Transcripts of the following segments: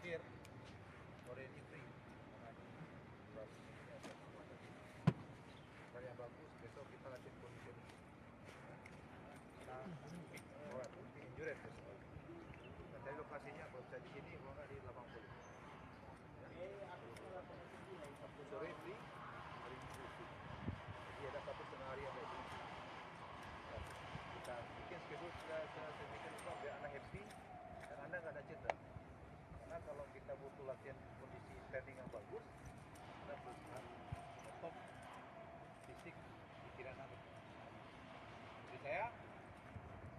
terakhir sore ini free. Kalau yang bagus besok kita latihan conditioning. Injured besok. Dan dari lokasinya kalau bisa di sini, kalau nggak di lapang poli. Sabtu sore free, hari Minggu free. Jadi ada 1,5 hari yang baik. Kita bikin schedule sedemikian rupa biar anak happy dan anda nggak ada cedera. Karena kalau kita butuh latihan kondisi standing yang bagus, kita butuh top fisik pikiran anda. Jadi saya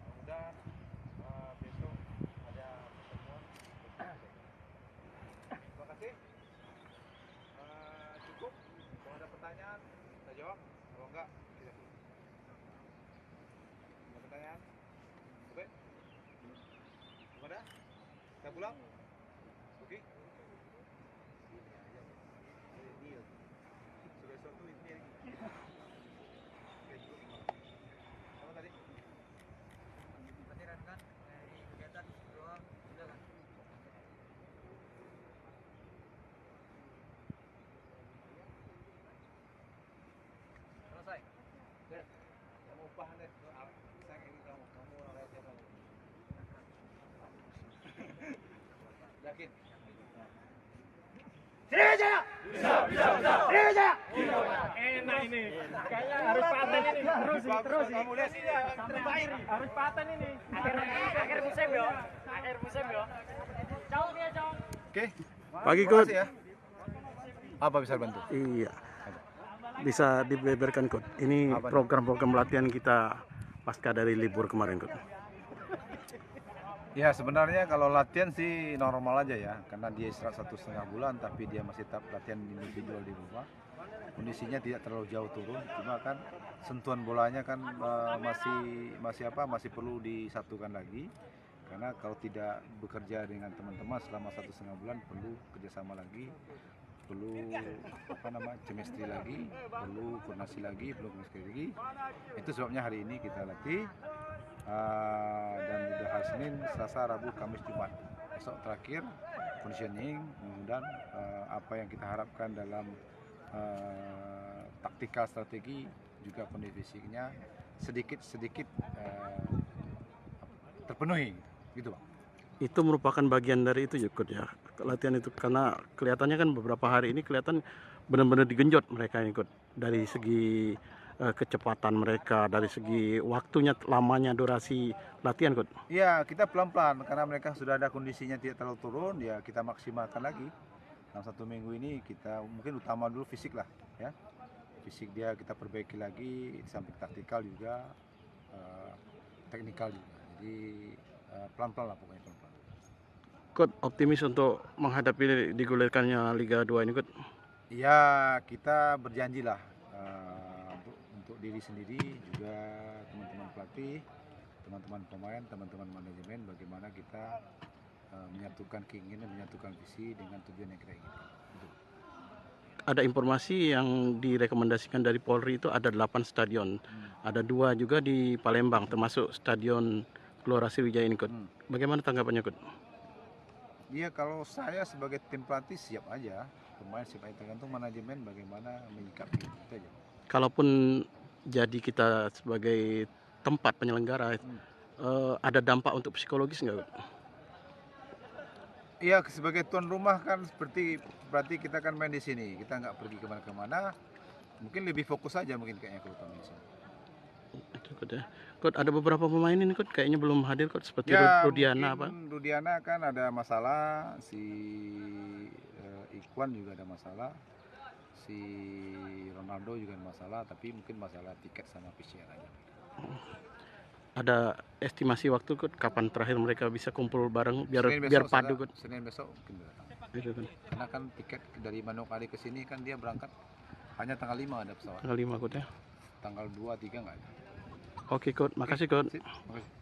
mudah-mudahan besok ada pertemuan. Terima kasih. Cukup. Kalau ada pertanyaan, kita jawab. Kalau enggak, kita tutup. Ada pertanyaan? Oke? Gimana? Kita pulang? Oke? Sudah suatu ini. Apa tadi? Latihan kan dari kegiatan doang sudah kan. Selesai. Kamu upah nih, saya ingin kamu orang lain siapa? Yakin? Sriwijaya. Sriwijaya. Enak ini. Kayaknya harus paten ini. Terus. Kamu lihat sini Terbaik. Harus paten ini. Akhir musim yo. Akhir musim yo. Ciao dia, ciao. Oke. Pagi, Terima Coach. kasih ya. Apa bisa bantu? Iya, bisa dibeberkan Coach. Ini Apa nih? program-program latihan kita pasca dari libur kemarin Coach. Ya sebenarnya kalau latihan sih normal aja ya, karena dia istirahat 1,5 bulan, tapi dia masih tetap latihan individual di rumah. Kondisinya tidak terlalu jauh turun, cuma kan sentuhan bolanya kan masih perlu disatukan lagi. Karena kalau tidak bekerja dengan teman-teman selama 1,5 bulan perlu kerjasama lagi, perlu chemistry lagi, perlu koordinasi lagi, perlu chemistry lagi. Itu sebabnya hari ini kita latih. Dan udah hari Senin, Selasa, Rabu, Kamis, Jumat. Besok terakhir conditioning, kemudian apa yang kita harapkan dalam taktikal strategi juga kondisi fisiknya sedikit terpenuhi, gitu Bang. Itu merupakan bagian dari itu ya Coach ya, latihan itu, karena kelihatannya kan beberapa hari ini kelihatan benar-benar digenjot mereka ini Coach, dari segi kecepatan mereka, dari segi waktunya, lamanya durasi latihan Coach. Iya, kita pelan-pelan karena mereka sudah ada kondisinya tidak terlalu turun, ya kita maksimalkan lagi. Dalam 1 minggu ini kita mungkin utama dulu fisik lah, ya. Fisik dia kita perbaiki lagi, di samping taktikal juga, teknikal juga. Jadi pelan-pelan lah pokoknya pelan-pelan. Coach optimis untuk menghadapi digulirkannya Liga 2 ini Coach. Iya, kita berjanji lah untuk diri sendiri juga teman-teman pelatih, teman-teman pemain, teman-teman manajemen, bagaimana kita menyatukan keinginan, menyatukan visi dengan tujuan yang kita inginkan. Ada informasi yang direkomendasikan dari Polri itu ada 8 stadion, ada 2 juga di Palembang, termasuk Stadion Gelora Sriwijaya ini Coach. Bagaimana tanggapannya Coach? Iya, kalau saya sebagai tim pelatih siap aja, pemain siap aja, tergantung manajemen bagaimana menyikapi itu aja. Kalaupun jadi kita sebagai tempat penyelenggara, ada dampak untuk psikologis nggak? Iya, sebagai tuan rumah kan berarti kita kan main di sini, kita nggak pergi kemana-kemana, mungkin lebih fokus aja mungkin kayaknya kalau utama di sini. Itu Coach ya. Coach, ada beberapa pemain ini Coach kayaknya belum hadir Coach, seperti Ya, Rudiana apa? mungkin Rudiana kan ada masalah, si Ikhwan juga ada masalah, si Ronaldo juga ada masalah, tapi mungkin masalah tiket sama PCR aja. Ada estimasi waktu Coach, kapan terakhir mereka bisa kumpul bareng biar Senin biar besok padu sudah- Coach? Senin besok mungkin bisa datang. Gitu kan. Karena kan tiket dari Manokwari ke sini kan dia berangkat hanya tanggal 5 ada pesawat. Tanggal 5 Coach ya. Tanggal 2, 3 nggak ada. Oke Coach, makasih Coach. Sip, makasih.